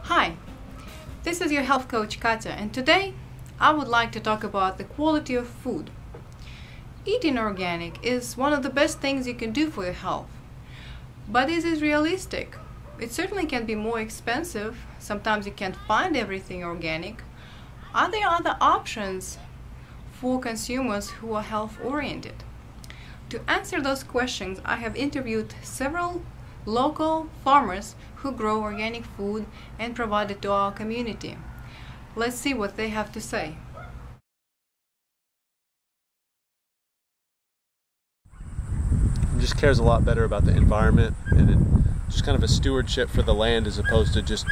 Hi, this is your health coach Katya, and today I would like to talk about the quality of food. Eating organic is one of the best things you can do for your health. But is it realistic? It certainly can be more expensive. Sometimes you can't find everything organic. Are there other options for consumers who are health oriented? To answer those questions, I have interviewed several local farmers who grow organic food and provide it to our community. Let's see what they have to say. It just cares a lot better about the environment, and it just kind of a stewardship for the land as opposed to just,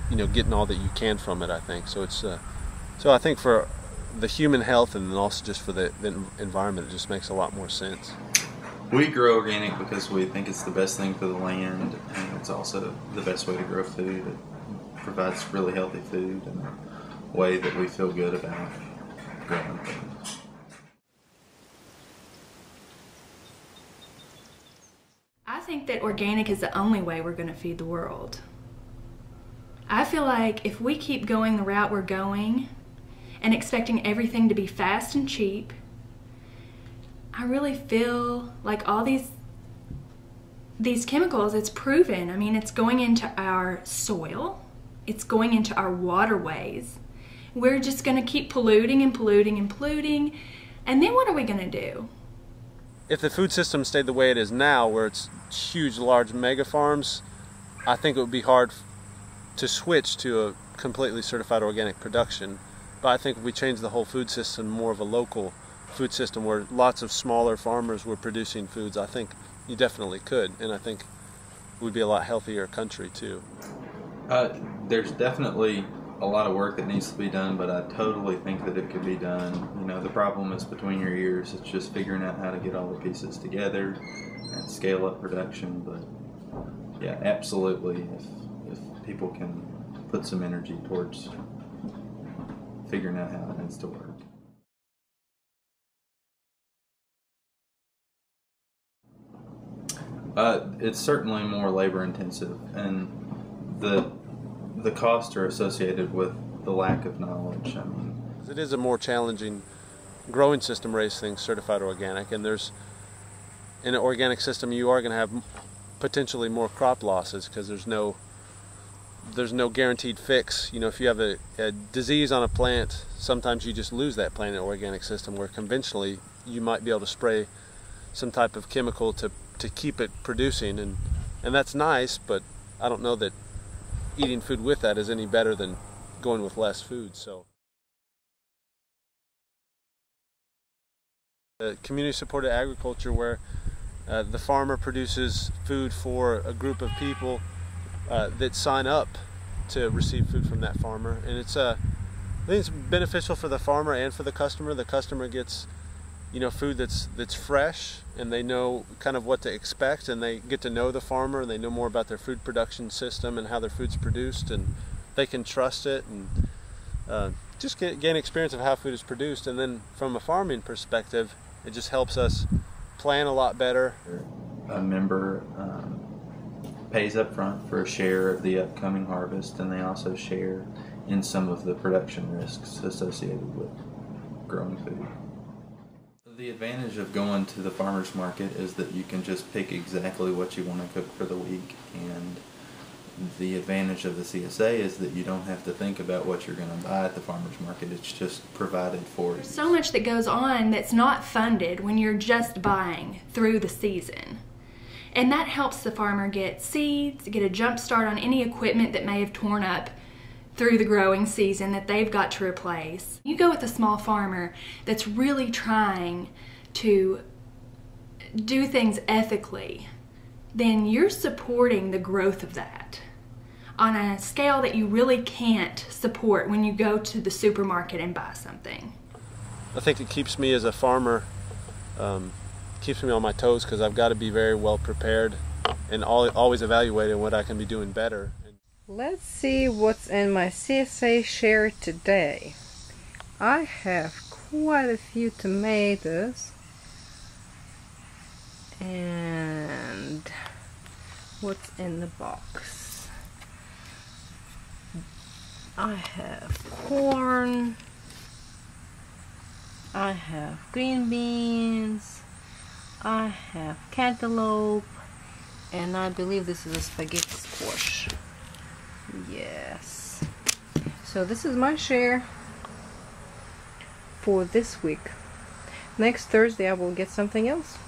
getting all that you can from it, I think. So it's so I think for the human health and then also just for the environment, it just makes a lot more sense. We grow organic because we think it's the best thing for the land, and it's also the best way to grow food. It provides really healthy food and a way that we feel good about growing things. I think that organic is the only way we're going to feed the world. I feel like if we keep going the route we're going and expecting everything to be fast and cheap, I really feel like all these chemicals, it's proven. I mean, it's going into our soil, it's going into our waterways. We're just going to keep polluting and polluting and polluting, and then what are we going to do? If the food system stayed the way it is now, where it's huge, large mega farms, I think it would be hard to switch to a completely certified organic production. But I think if we change the whole food system more of a local food system where lots of smaller farmers were producing foods, I think you definitely could, and I think we'd be a lot healthier country too. There's definitely a lot of work that needs to be done, but I totally think that it could be done. The problem is between your ears. It's just figuring out how to get all the pieces together and scale up production. But yeah, absolutely, if people can put some energy towards figuring out how it needs to work. It's certainly more labor intensive, and the costs are associated with the lack of knowledge. I mean, it is a more challenging growing system, raise things certified organic, and in an organic system you are going to have potentially more crop losses because there's no guaranteed fix. If you have a disease on a plant, sometimes you just lose that plant in an organic system, where conventionally you might be able to spray some type of chemical to keep it producing, and that's nice, but I don't know that eating food with that is any better than going with less food. So community supported agriculture, where the farmer produces food for a group of people that sign up to receive food from that farmer, and I think it's beneficial for the farmer and for the customer. The customer gets food that's fresh, and they know kind of what to expect, and they get to know the farmer, and they know more about their food production system and how their food's produced, and they can trust it, and just gain experience of how food is produced. And then from a farming perspective, it just helps us plan a lot better. A member pays up front for a share of the upcoming harvest, and they also share in some of the production risks associated with growing food. The advantage of going to the farmer's market is that you can just pick exactly what you want to cook for the week, and the advantage of the CSA is that you don't have to think about what you're going to buy at the farmer's market. It's just provided for you. There's so much that goes on that's not funded when you're just buying through the season. And that helps the farmer get seeds, get a jump start on any equipment that may have torn up through the growing season that they've got to replace. You go with a small farmer that's really trying to do things ethically, then you're supporting the growth of that on a scale that you really can't support when you go to the supermarket and buy something. I think it keeps me as a farmer, keeps me on my toes, because I've got to be very well prepared and always evaluating what I can be doing better. Let's see what's in my CSA share today. I have quite a few tomatoes, and what's in the box? I have corn. I have green beans. I have cantaloupe. And I believe this is a spaghetti squash. Yes. So this is my share for this week. Next Thursday I will get something else.